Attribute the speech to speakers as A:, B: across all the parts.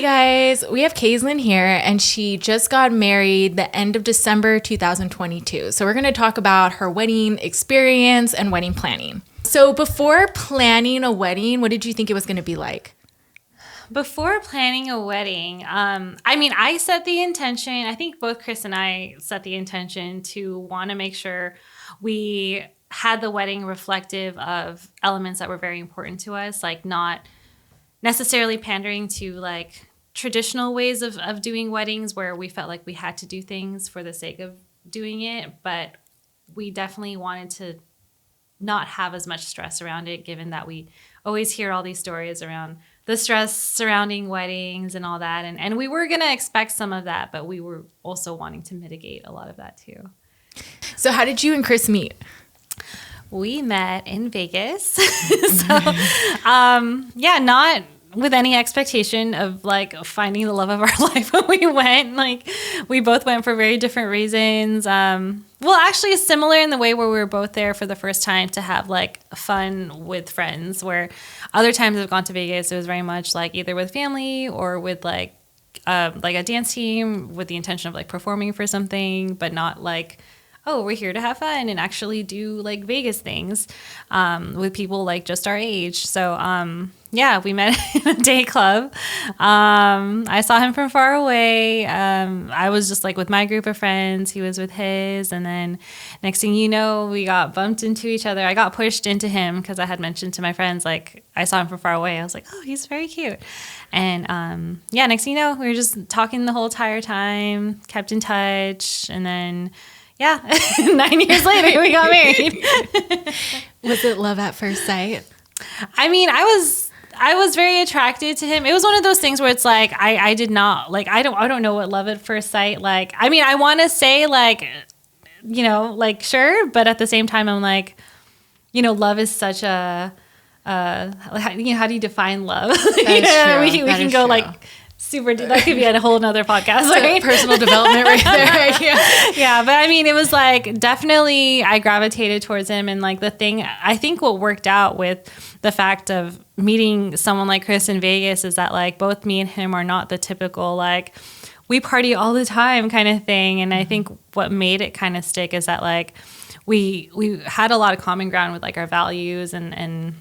A: guys, we have Kayzelyn here, and she just got married the end of December 2022. So we're going to talk about her wedding experience and wedding planning. So before planning a wedding, what did you think it was going to be like?
B: Before planning a wedding, I set the intention. I think both Chris and I set the intention to want to make sure we had the wedding reflective of elements that were very important to us, like not necessarily pandering to like traditional ways of doing weddings where we felt like we had to do things for the sake of doing it, but we definitely wanted to not have as much stress around it, given that we always hear all these stories around the stress surrounding weddings and all that. And we were going to expect some of that, but we were also wanting to mitigate a lot of that too.
A: So how did you and Chris meet?
B: We met in Vegas. Not with any expectation of like finding the love of our life when we went. Like we both went for very different reasons. Actually similar in the way where we were both there for the first time to have like fun with friends, where other times I've gone to Vegas, it was very much like either with family or with like a dance team with the intention of like performing for something, but not like, oh, we're here to have fun and actually do like Vegas things with people like just our age. So we met in a day club. I saw him from far away. I was just like with my group of friends. He was with his. And then next thing you know, we got bumped into each other. I got pushed into him because I had mentioned to my friends, like I saw him from far away. I was like, oh, he's very cute. And next thing you know, we were just talking the whole entire time, kept in touch. And then 9 years later, we got married.
A: Was it love at first sight?
B: I mean, I was very attracted to him. It was one of those things where it's like, I did not, like, I don't know what love at first sight, like, I mean, I want to say like, sure. But at the same time, I'm like, love is such a, how do you define love? We can go true. Like, super, that could be a whole nother podcast, right?
A: Personal development right there.
B: Yeah, but I mean, it was like definitely I gravitated towards him, and like the thing, I think what worked out with the fact of meeting someone like Chris in Vegas is that like both me and him are not the typical like we party all the time kind of thing, and I think what made it kind of stick is that like we had a lot of common ground with like our values and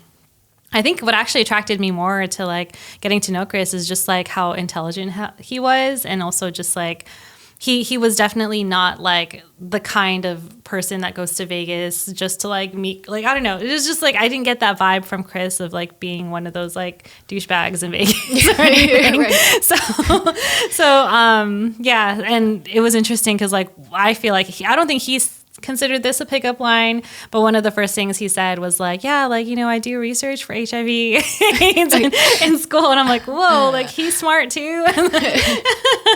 B: I think what actually attracted me more to like getting to know Chris is just like how intelligent he was, and also just like he was definitely not like the kind of person that goes to Vegas just to like meet, like I don't know, it was just like I didn't get that vibe from Chris of like being one of those like douchebags in Vegas or anything. Right. And it was interesting because like I feel like I don't think he's considered this a pickup line, but one of the first things he said was like, I do research for HIV AIDS in school, and I'm like, whoa, like he's smart too.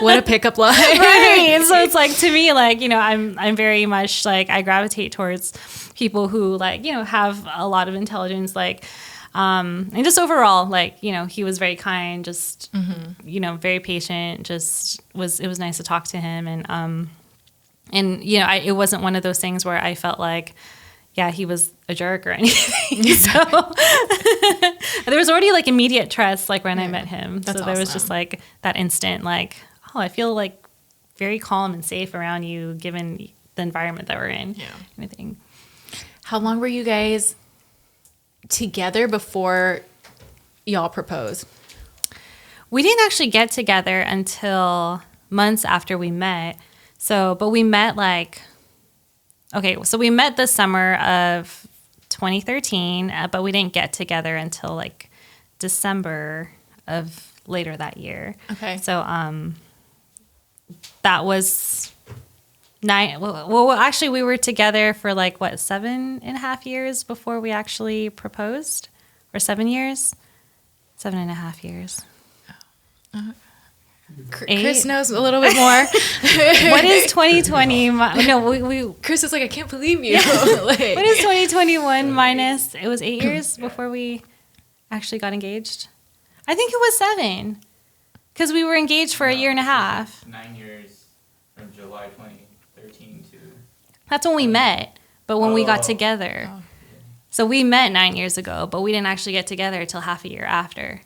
A: What a pickup line.
B: Right. And so it's like, to me, like, I'm very much like I gravitate towards people who like, have a lot of intelligence, like and just overall, like, he was very kind, just very patient, just it was nice to talk to him. And it wasn't one of those things where I felt like, he was a jerk or anything. So there was already like immediate trust, like when I met him.
A: That's
B: so there was
A: awesome.
B: just like that instant, like, oh, I feel like very calm and safe around you, given the environment that we're in. Yeah. Anything.
A: How long were you guys together before y'all proposed?
B: We didn't actually get together until months after we met. So, but we met we met the summer of 2013, but we didn't get together until like December of later that year.
A: Okay.
B: So, that was 9. Well, actually we were together for like 7.5 years before we actually proposed, or 7 years, 7.5 years.
A: Chris knows a little bit more.
B: What is 2020?
A: Chris is like, I can't believe you.
B: What is 2021 minus? It was 8 years before we actually got engaged. I think it was 7, because we were engaged for a year and a half.
C: 9 years from July 2013 to.
B: That's when we met, but when we got together. Oh. So we met 9 years ago, but we didn't actually get together until half a year after.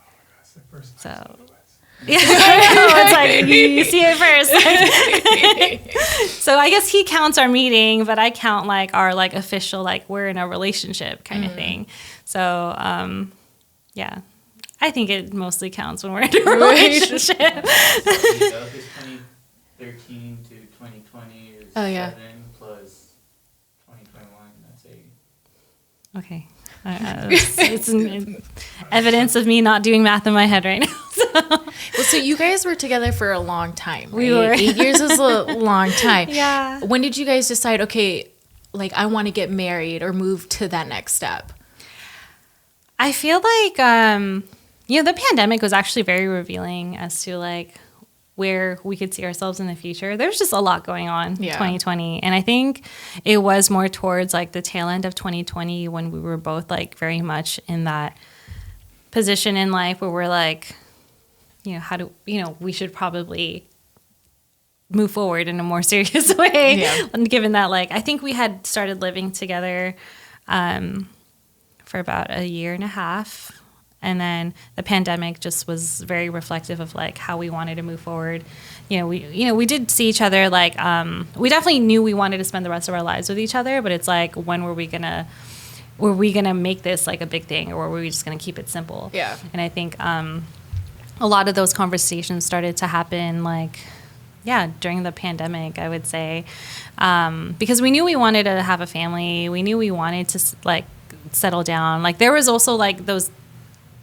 B: So. Yeah, I know. It's like you see it first. So I guess he counts our meeting, but I count like our like official, like we're in a relationship kind of thing. So yeah, I think it mostly counts when we're in a relationship.
C: So 2013 to 2020 is 7 plus 2021. That's 8.
B: Okay. It's evidence of me not doing math in my head right now.
A: Well, so you guys were together for a long time, right?
B: We were.
A: 8 years is a long time.
B: Yeah.
A: When did you guys decide, okay, like I want to get married or move to that next step?
B: I feel like, the pandemic was actually very revealing as to like where we could see ourselves in the future. There's just a lot going on in 2020. And I think it was more towards like the tail end of 2020 when we were both like very much in that position in life where we're like, we should probably move forward in a more serious way. Yeah. Given that, like, I think we had started living together for about a year and a half. And then the pandemic just was very reflective of like how we wanted to move forward. We did see each other like, we definitely knew we wanted to spend the rest of our lives with each other, but it's like, when were we gonna make this like a big thing, or were we just gonna keep it simple?
A: Yeah.
B: And I think a lot of those conversations started to happen like, during the pandemic, I would say, because we knew we wanted to have a family. We knew we wanted to like settle down. Like there was also like those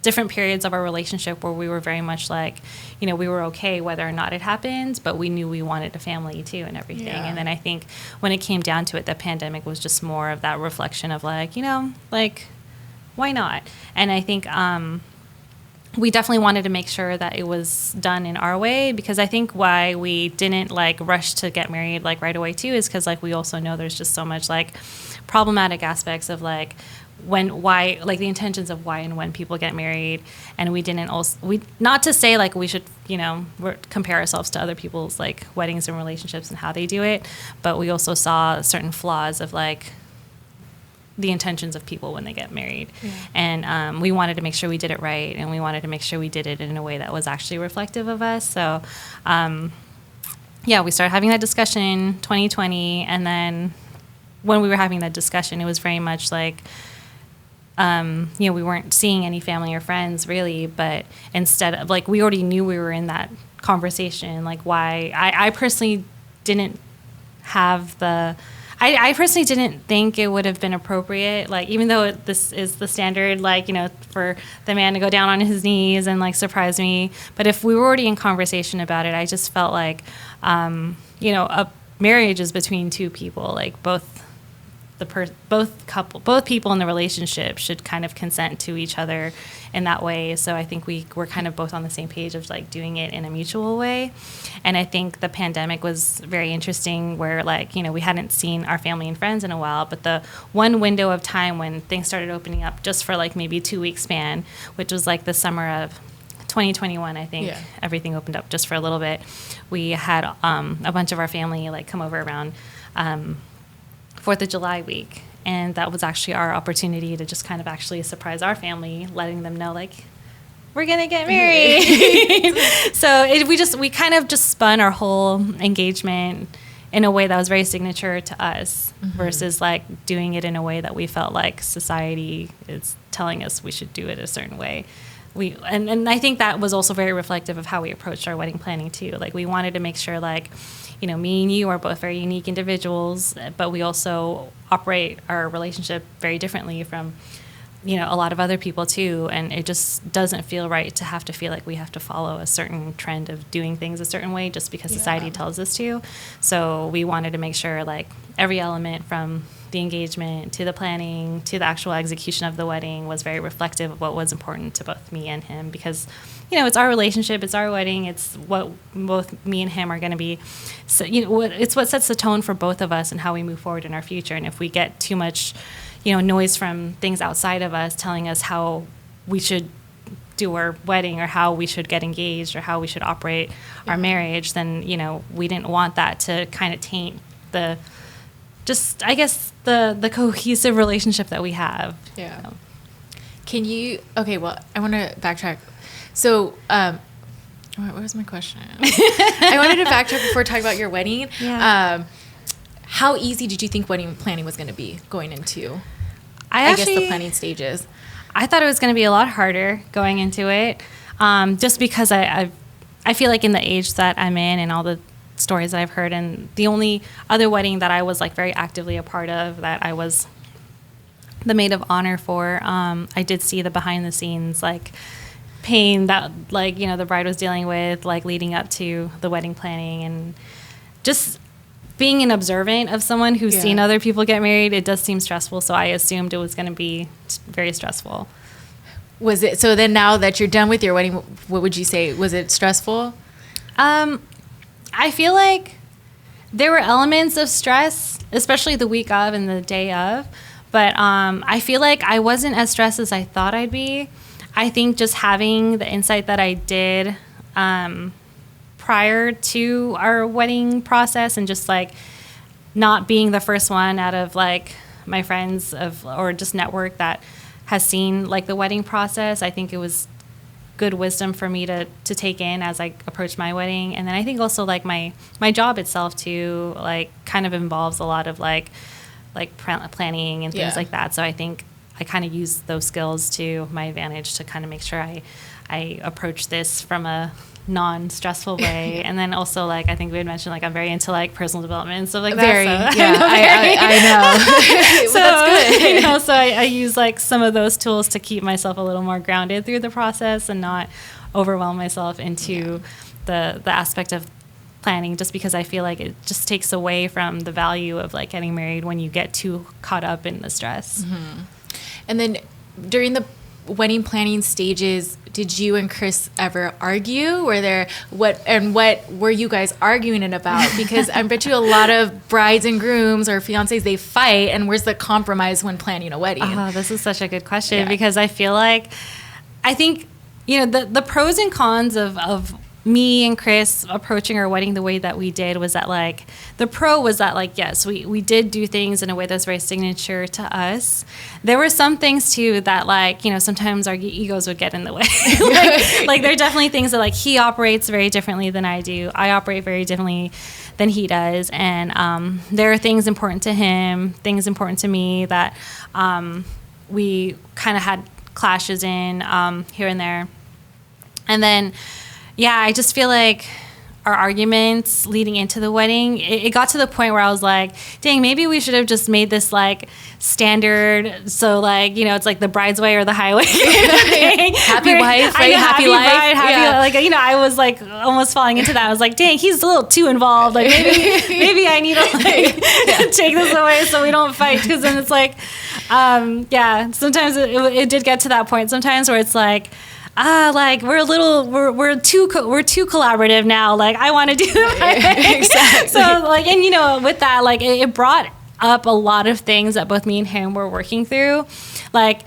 B: different periods of our relationship where we were very much like, we were okay whether or not it happened, but we knew we wanted a family too and everything. Yeah. And then I think when it came down to it, the pandemic was just more of that reflection of like, like why not? And I think we definitely wanted to make sure that it was done in our way, because I think why we didn't like rush to get married like right away too is because like we also know there's just so much like problematic aspects of like why like the intentions of why and when people get married. And we didn't not to say like we should compare ourselves to other people's like weddings and relationships and how they do it, but we also saw certain flaws of like the intentions of people when they get married. Yeah. And we wanted to make sure we did it right, and we wanted to make sure we did it in a way that was actually reflective of us. So we started having that discussion 2020, and then when we were having that discussion, it was very much like we weren't seeing any family or friends really, but instead of like, we already knew we were in that conversation, like why I personally didn't have I personally didn't think it would have been appropriate, like even though this is the standard, like, for the man to go down on his knees and like surprise me. But if we were already in conversation about it, I just felt like, a marriage is between two people, like both people in the relationship should kind of consent to each other in that way. So I think we were kind of both on the same page of like doing it in a mutual way. And I think the pandemic was very interesting where like, we hadn't seen our family and friends in a while, but the one window of time when things started opening up just for like maybe 2-week span, which was like the summer of 2021, I think. Yeah. Everything opened up just for a little bit. We had a bunch of our family like come over around 4th of July week. And that was actually our opportunity to just kind of actually surprise our family, letting them know, like, we're going to get married. So we kind of just spun our whole engagement in a way that was very signature to us, versus like doing it in a way that we felt like society is telling us we should do it a certain way. And I think that was also very reflective of how we approached our wedding planning too. Like we wanted to make sure like, me and you are both very unique individuals, but we also operate our relationship very differently from, a lot of other people too. And it just doesn't feel right to have to feel like we have to follow a certain trend of doing things a certain way just because society tells us to. So we wanted to make sure like every element from the engagement to the planning to the actual execution of the wedding was very reflective of what was important to both me and him, because it's our relationship, it's our wedding, it's what both me and him are going to be. So, it's what sets the tone for both of us and how we move forward in our future. And if we get too much, noise from things outside of us telling us how we should do our wedding or how we should get engaged or how we should operate our marriage, then, we didn't want that to kind of taint the cohesive relationship that we have. Yeah.
A: Can you, okay, well, I want to backtrack. So What was my question? I wanted to backtrack before talking about your wedding.
B: Yeah.
A: How easy did you think wedding planning was going to be going into,
B: I
A: guess, the planning stages?
B: I thought it was going to be a lot harder going into it, just because I feel like in the age that I'm in and all the stories that I've heard, and the only other wedding that I was like very actively a part of, that I was the maid of honor for, I did see the behind the scenes like pain that like, you know, the bride was dealing with, like leading up to the wedding planning, and just being an observant of someone who's seen other people get married, it does seem stressful. So I assumed it was going to be very stressful.
A: Was it? So then now that you're done with your wedding, what would you say? Was it stressful?
B: I feel like there were elements of stress, especially the week of and the day of. But I feel like I wasn't as stressed as I thought I'd be. I think just having the insight that I did prior to our wedding process, and just like not being the first one out of like my friends or just network that has seen like the wedding process, I think it was good wisdom for me to take in as I approach my wedding. And then I think also like my job itself too, like kind of involves a lot of like planning and things like that. So I think I kind of use those skills to my advantage to kind of make sure I approach this from a non-stressful way. And then also like I think we had mentioned like I'm very into like personal development and stuff like that. So
A: I know.
B: So
A: well, that's good.
B: You know, so I use like some of those tools to keep myself a little more grounded through the process and not overwhelm myself into the aspect of planning, just because I feel like it just takes away from the value of like getting married when you get too caught up in the stress.
A: Mm-hmm. And then during the wedding planning stages, did you and Chris ever argue? What were you guys arguing it about? Because I bet you a lot of brides and grooms or fiancés, they fight, and where's the compromise when planning a wedding?
B: Oh, this is such a good question, because I think, you know, the pros and cons of me and Chris approaching our wedding the way that we did was that like the pro was that like yes, we did do things in a way that's very signature to us. There were some things too that like, you know, sometimes our egos would get in the way. like there are definitely things that like he operates very differently than I do. I operate very differently than he does, and there are things important to him, things important to me that we kind of had clashes in here and there. And then I just feel like our arguments leading into the wedding, it got to the point where I was like, dang, maybe we should have just made this like standard. So like, you know, it's like the bride's way or the highway.
A: Happy wife, right? Happy life.
B: Bride, like, you know, I was like almost falling into that. I was like, dang, he's a little too involved. Like maybe I need to like take this away so we don't fight. Because then it's like, sometimes it did get to that point sometimes where it's like, like we're too collaborative now. Like I want to do that.
A: Exactly.
B: So like, and you know, with that, like it brought up a lot of things that both me and him were working through. Like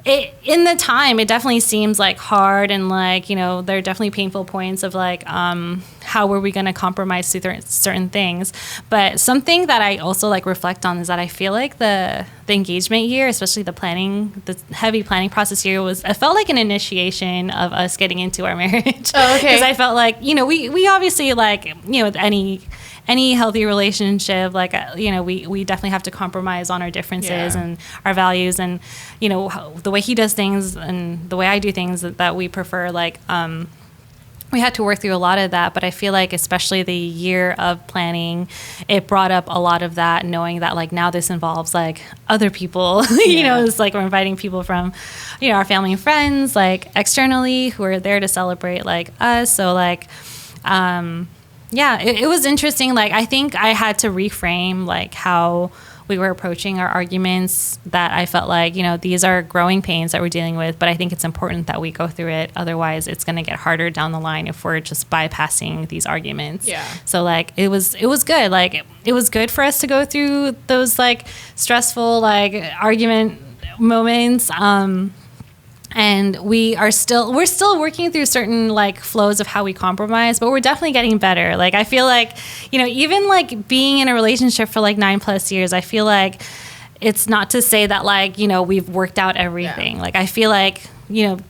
B: in the time, it definitely seems like hard, and like, you know, there are definitely painful points of like, how were we going to compromise through certain things? But something that I also like reflect on is that I feel like the engagement year, especially the heavy planning process year, I felt like an initiation of us getting into our marriage.
A: Oh, okay.
B: Because I felt like, you know, we obviously like, you know, with any healthy relationship, like, you know, we definitely have to compromise on our differences and our values, and, you know, the way he does things and the way I do things that we prefer, like, we had to work through a lot of that. But I feel like especially the year of planning, it brought up a lot of that, knowing that like now this involves like other people, you know, it's like we're inviting people from, you know, our family and friends, like externally, who are there to celebrate like us. So like, it was interesting. Like, I think I had to reframe like how we were approaching our arguments, that I felt like, you know, these are growing pains that we're dealing with, but I think it's important that we go through it. Otherwise it's going to get harder down the line if we're just bypassing these arguments. Yeah. So like, it was good. Like it was good for us to go through those like stressful, like argument moments. And we're still working through certain like flows of how we compromise, but we're definitely getting better. Like I feel like, you know, even like being in a relationship for like 9+ years, I feel like it's not to say that like, you know, we've worked out everything. Like I feel like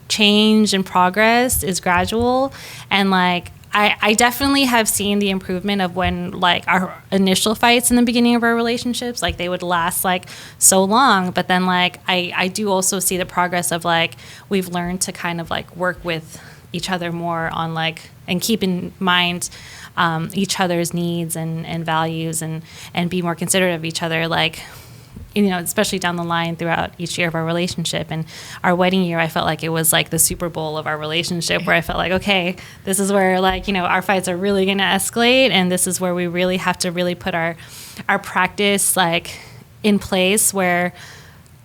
B: change and progress is gradual. And like, I definitely have seen the improvement of when like our initial fights in the beginning of our relationships, like they would last like so long. But then like I do also see the progress of like we've learned to kind of like work with each other more on like and keep in mind each other's needs and values and be more considerate of each other. Like, especially down the line throughout each year of our relationship. And our wedding year, I felt like it was like the Super Bowl of our relationship, where I felt like, okay, this is where like, our fights are really going to escalate. And this is where we really have to really put our practice like in place where,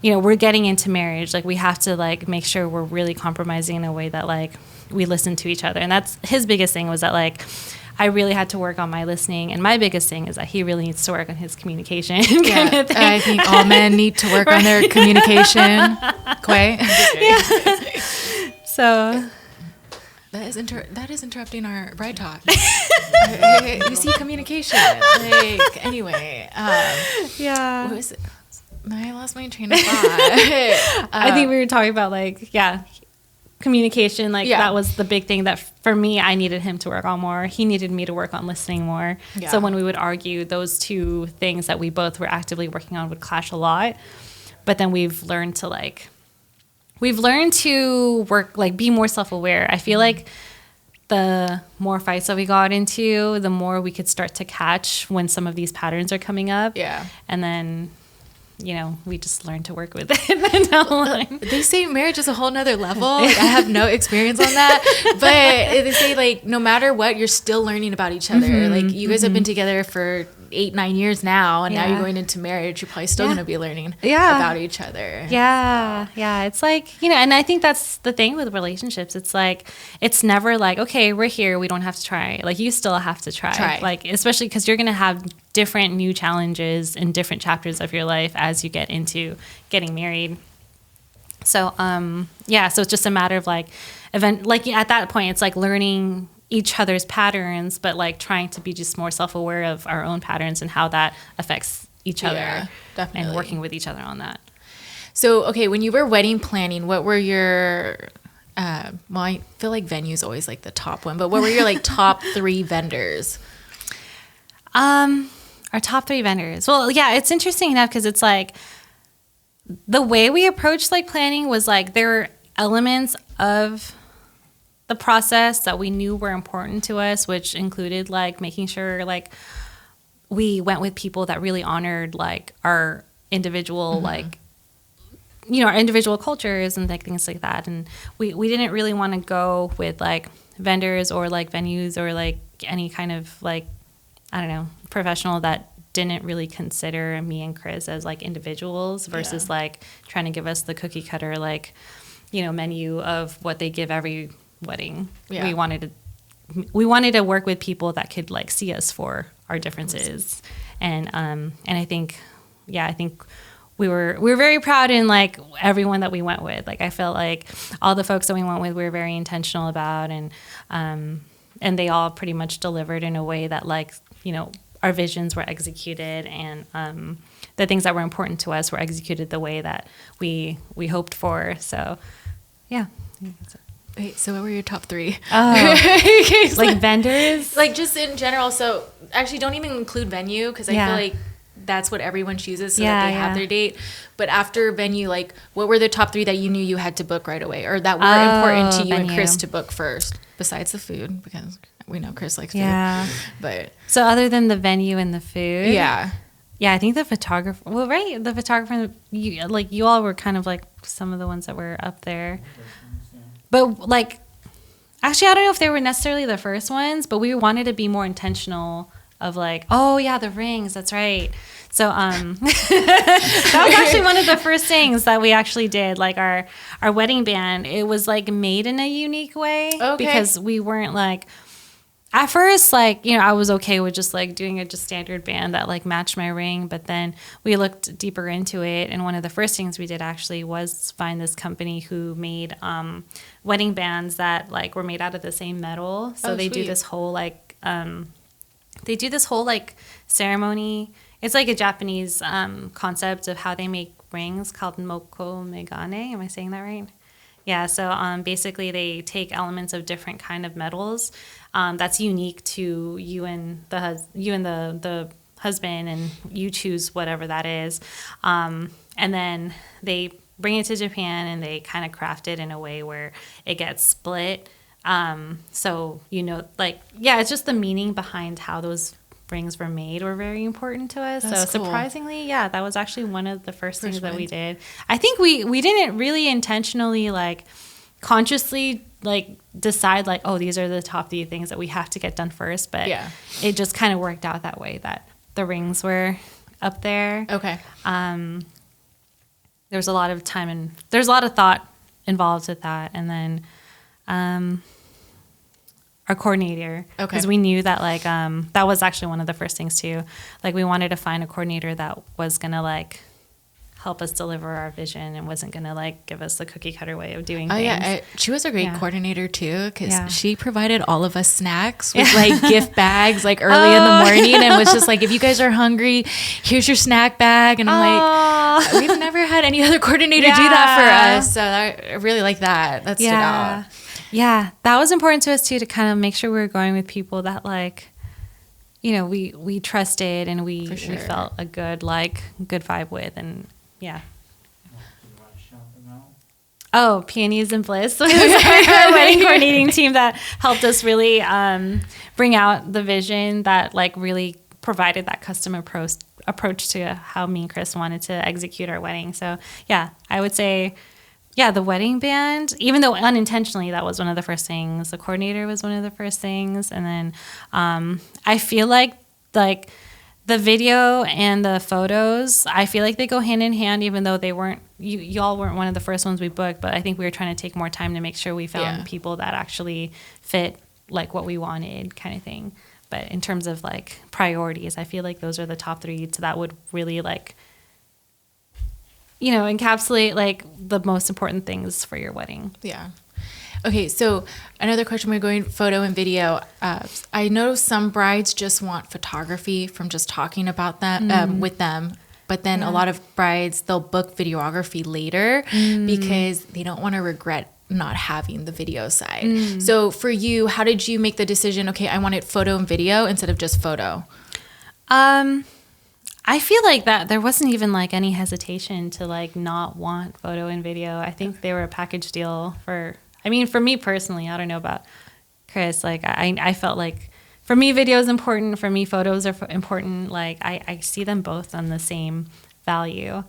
B: we're getting into marriage. Like we have to like make sure we're really compromising in a way that like we listen to each other. And that's his biggest thing, was that like, I really had to work on my listening, and my biggest thing is that he really needs to work on his communication.
A: Yeah, I think all men need to work on their communication. Quay.
B: Yeah. So
A: that is interrupting our bride talk. You see communication. Like anyway.
B: Yeah.
A: What was it? I lost my train of thought.
B: I think we were talking about like communication, like that was the big thing that for me I needed him to work on more. He needed me to work on listening more. Yeah. So when we would argue, those two things that we both were actively working on would clash a lot. But then we've learned to work, like be more self-aware. I feel like the more fights that we got into, the more we could start to catch when some of these patterns are coming up. Yeah. And then we just learned to work with it down the line.
A: They say marriage is a whole nother level. Like, I have no experience on that. But they say, like, no matter what, you're still learning about each other. Mm-hmm, like, you guys have been together for 8-9 years now, and now you're going into marriage. You're probably still going to be learning about each other.
B: Yeah. Yeah. It's like, and I think that's the thing with relationships. It's like, it's never like, okay, we're here, we don't have to try. Like, you still have to try. Like, especially because you're going to have different new challenges in different chapters of your life as you get into getting married. So, so it's just a matter of like, at that point, it's like learning each other's patterns, but like trying to be just more self-aware of our own patterns and how that affects each other, and working with each other on that.
A: So, okay, when you were wedding planning, what were your, I feel like venue's always like the top one, but what were your like top 3 vendors?
B: Our top 3 vendors. Well, yeah, it's interesting enough because it's like the way we approached like planning was like there were elements of the process that we knew were important to us, which included like making sure like we went with people that really honored like our individual like our individual cultures and like things like that. And we didn't really want to go with like vendors or like venues or like any kind of like, I don't know, professional that didn't really consider me and Chris as like individuals versus like trying to give us the cookie cutter like menu of what they give every wedding. We wanted to work with people that could like see us for our differences. And I think we were very proud in like everyone that we went with. Like I felt like all the folks that we went with we were very intentional about, and they all pretty much delivered in a way that like our visions were executed, and the things that were important to us were executed the way that we hoped for. So yeah.
A: Wait, so what were your top 3?
B: Oh, like vendors?
A: Like just in general. So actually don't even include venue, because I feel like that's what everyone chooses so that they have their date. But after venue, like what were the top 3 that you knew you had to book right away, or that were important to you and Chris to book first, besides the food, because we know Chris likes food. But
B: so other than the venue and the food?
A: Yeah,
B: I think the photographer, the photographer, you all were kind of like some of the ones that were up there. But like, actually, I don't know if they were necessarily the first ones, but we wanted to be more intentional of like, oh yeah, the rings, that's right. So that was actually one of the first things that we actually did. Like our wedding band, it was like made in a unique way because we weren't like, at first, like, I was okay with just like doing a just standard band that like matched my ring. But then we looked deeper into it. And one of the first things we did actually was find this company who made wedding bands that like were made out of the same metal. So they do this whole like, ceremony. It's like a Japanese concept of how they make rings called moko megane. Am I saying that right? Yeah, so basically they take elements of different kind of metals that's unique to you and the husband, and you choose whatever that is. And then they bring it to Japan and they kind of craft it in a way where it gets split. So, it's just the meaning behind how those rings were made were very important to us.
A: That's
B: so
A: cool.
B: Surprisingly, that was actually one of the first things that we did. I think we didn't really intentionally consciously decide oh, these are the top 3 things that we have to get done first, but it just kind of worked out that way, that the rings were up there.
A: Okay.
B: There's a lot of time and there's a lot of thought involved with that. And then our coordinator, because we knew that that was actually one of the first things too. We wanted to find a coordinator that was gonna help us deliver our vision and wasn't gonna give us the cookie cutter way of doing things.
A: Yeah, she was a great coordinator too, because she provided all of us snacks with gift bags early in the morning, and was just if you guys are hungry, here's your snack bag. And I'm we've never had any other coordinator do that for us, so I really like that. That stood out.
B: Yeah, that was important to us too, to kind of make sure we were going with people that we trusted and we felt a good vibe with, and Oh, Peonies and Bliss was our wedding coordinating team that helped us really bring out the vision that really provided that custom approach to how me and Chris wanted to execute our wedding. So I would say the wedding band, even though unintentionally that was one of the first things, the coordinator was one of the first things. And then I feel like the video and the photos, I feel like they go hand in hand, even though they weren't, y'all weren't one of the first ones we booked, but I think we were trying to take more time to make sure we found people that actually fit what we wanted, kind of thing. But in terms of priorities, I feel like those are the top 3 that would really encapsulate the most important things for your wedding.
A: Yeah. Okay, so another question, we're going photo and video. I know some brides just want photography from just talking about them with them, but then a lot of brides, they'll book videography later because they don't want to regret not having the video side. So for you, how did you make the decision, okay, I wanted photo and video instead of just photo?
B: I feel that there wasn't even any hesitation to not want photo and video. I think they were a package deal for me personally. I don't know about Chris. I felt for me, video is important. For me, photos are important. I see them both on the same value.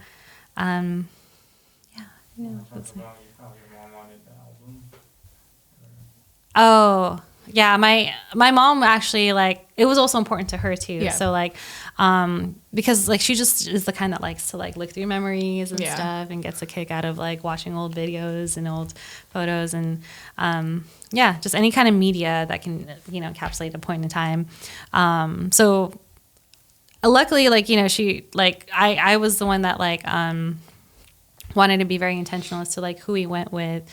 B: Oh, yeah. My mom actually it was also important to her too. Yeah. So because she just is the kind that likes to look through memories and stuff, and gets a kick out of watching old videos and old photos, and just any kind of media that can encapsulate a point in time. So luckily she I was the one that wanted to be very intentional as to who we went with.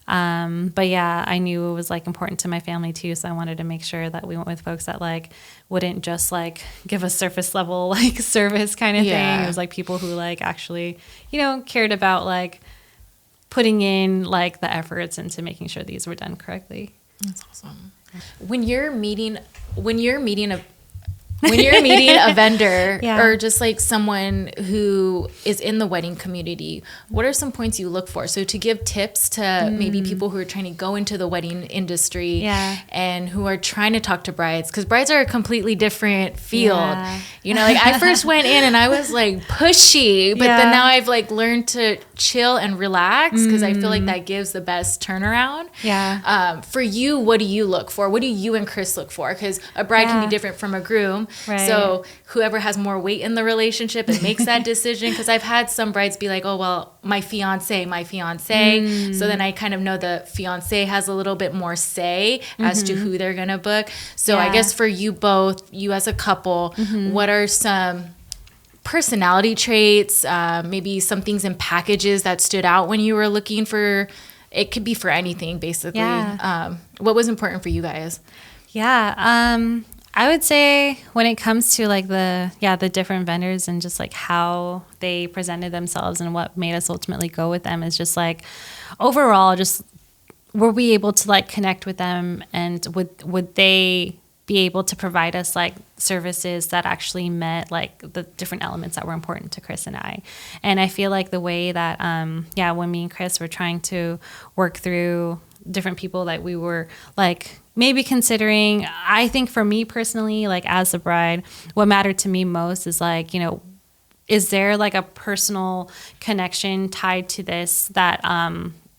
B: But I knew it was important to my family too, so I wanted to make sure that we went with folks that wouldn't just give us surface level service kind of thing. It was people who actually cared about putting in the efforts into making sure these were done correctly.
A: That's awesome. When you're meeting a vendor or just someone who is in the wedding community, what are some points you look for? So to give tips to maybe people who are trying to go into the wedding industry and who are trying to talk to brides, because brides are a completely different field. I first went in and I was pushy, but then now I've learned to chill and relax, because I feel that gives the best turnaround. For you, what do you look for? What do you and Chris look for? Because a bride can be different from a groom.
B: Right.
A: So whoever has more weight in the relationship and makes that decision, because I've had some brides be oh, well, my fiance. So then I kind of know the fiance has a little bit more say as to who they're going to book. So I guess for you both, you as a couple, what are some personality traits, maybe some things in packages that stood out when you were looking for, it could be for anything basically. What was important for you guys?
B: I would say when it comes to like the different vendors and just like how they presented themselves and what made us ultimately go with them is just like overall, just were we able to like connect with them, and would they be able to provide us like services that actually met like the different elements that were important to Chris and I. And I feel like the way that when me and Chris were trying to work through different people that we were like maybe considering, I think for me personally, like as a bride, what mattered to me most is like, you know, is there like a personal connection tied to this that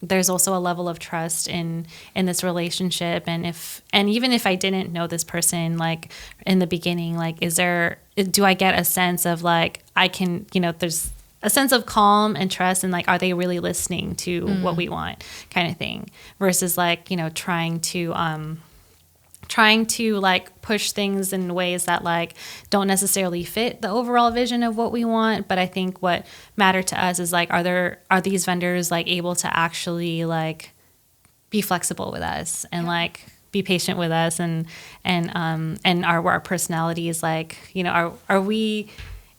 B: there's also a level of trust in this relationship, and even if I didn't know this person like in the beginning, like do I get a sense of like I can, you know, there's a sense of calm and trust, and like are they really listening to what we want, kind of thing, versus like, you know, trying to like push things in ways that like don't necessarily fit the overall vision of what we want. But I think what mattered to us is like, are these vendors like able to actually like be flexible with us and like be patient with us, and are our personalities like, you know, are we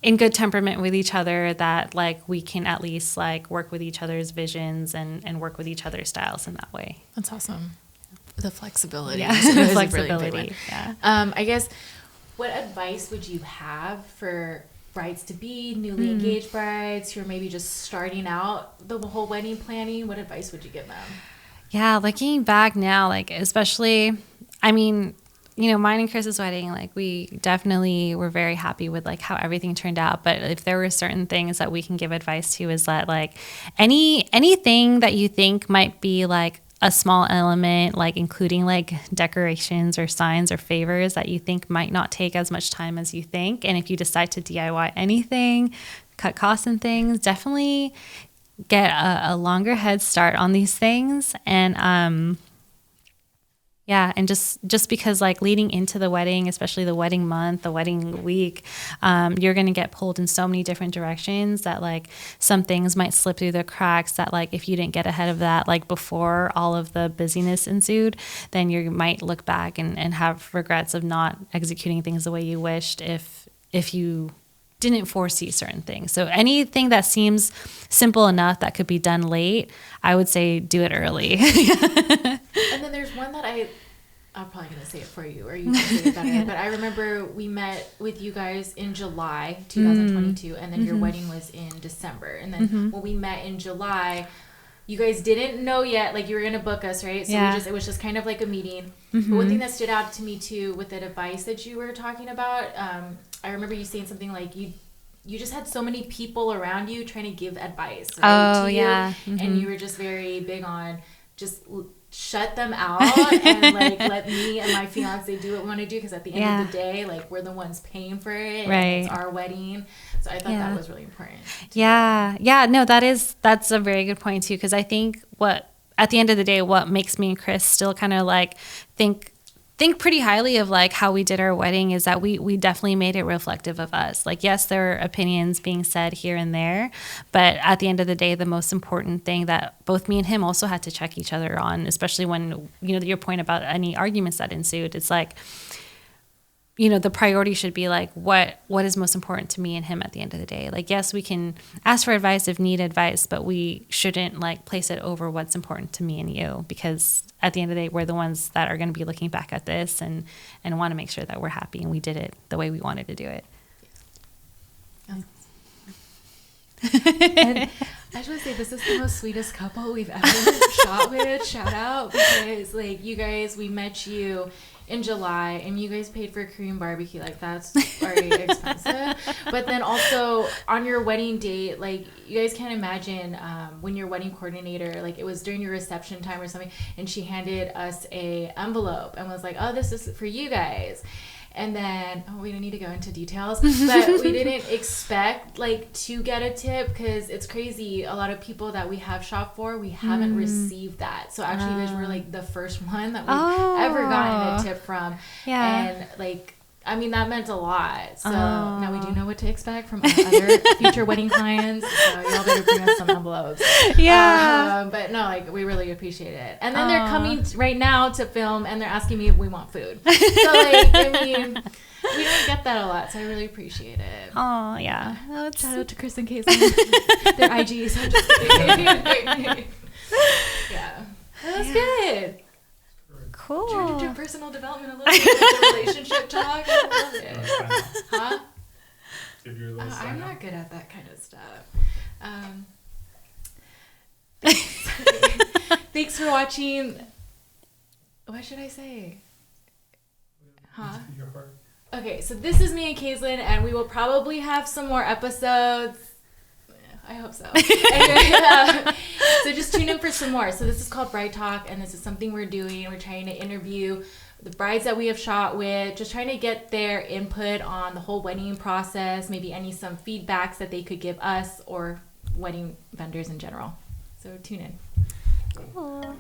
B: in good temperament with each other, that like we can at least like work with each other's visions and work with each other's styles in that way.
A: That's awesome. The flexibility.
B: Yeah, the flexibility.
A: Really
B: yeah.
A: I guess, what advice would you have for brides to be, newly engaged brides who are maybe just starting out the whole wedding planning? What advice would you give them?
B: Yeah, looking back now, like especially, I mean, you know, mine and Chris's wedding, like we definitely were very happy with like how everything turned out. But if there were certain things that we can give advice to, is that like anything that you think might be like a small element, like including like decorations or signs or favors that you think might not take as much time as you think. And if you decide to DIY anything, cut costs and things, definitely get a longer head start on these things. And and just because like leading into the wedding, especially the wedding month, the wedding week, you're going to get pulled in so many different directions that like some things might slip through the cracks, that like if you didn't get ahead of that like before all of the busyness ensued, then you might look back and have regrets of not executing things the way you wished if you didn't foresee certain things. So anything that seems simple enough that could be done late, I would say do it early.
A: And then there's one that I'm probably going to say it for you, or you can say it better. But I remember we met with you guys in July 2022, and then your wedding was in December. And then when we met in July, you guys didn't know yet, like you were going to book us, right? So it was just kind of like a meeting. But one thing that stood out to me too with the advice that you were talking about, I remember you saying something like you just had so many people around you trying to give advice, right, to you, and you were just very big on just shut them out and like let me and my fiance do what we want to do, because at the end of the day, like we're the ones paying for it, and it's our wedding. So I thought that was really important.
B: No, that's a very good point too, because I think at the end of the day, what makes me and Chris still kind of like think pretty highly of like how we did our wedding is that we definitely made it reflective of us. Like, yes, there are opinions being said here and there, but at the end of the day, the most important thing that both me and him also had to check each other on, especially when, you know, your point about any arguments that ensued, it's like, you know, the priority should be like, what is most important to me and him at the end of the day? Like, yes, we can ask for advice if need advice, but we shouldn't like place it over what's important to me and you, because at the end of the day, we're the ones that are going to be looking back at this and want to make sure that we're happy and we did it the way we wanted to do it.
A: And I just want to say, this is the most sweetest couple we've ever shot with. Shout out, because like you guys, we met you in July and you guys paid for a Korean barbecue. Like, that's already expensive. But then also on your wedding date, like you guys can't imagine when your wedding coordinator, like it was during your reception time or something, and she handed us a envelope and was like, oh, this is for you guys. And then, we don't need to go into details, but we didn't expect like to get a tip, because it's crazy. A lot of people that we have shopped for, we haven't received that. So actually, you guys were like the first one that we've ever gotten a tip from. Yeah. And like, I mean, that meant a lot. So now we do know what to expect from our other future wedding clients. So y'all better bring us some envelopes.
B: Yeah.
A: But no, like, we really appreciate it. And then they're coming right now to film, and they're asking me if we want food. So, like, I mean, we don't get that a lot. So I really appreciate it.
B: Oh, yeah.
A: Shout out to Chris and Kayzelyn. Their IGs. I'm just kidding. Yeah. That was good.
B: Cool.
A: Turned into personal development a little bit, like the relationship talk. I love it. Huh? I'm not good at that kind of stuff. Thanks for watching. What should I say? Huh? Okay, so this is me and Kayzelyn, and we will probably have some more episodes. I hope so. Anyway, so just tune in for some more. So this is called BrideTalk, and this is something we're doing. We're trying to interview the brides that we have shot with, just trying to get their input on the whole wedding process, maybe some feedbacks that they could give us or wedding vendors in general. So tune in.
B: Cool.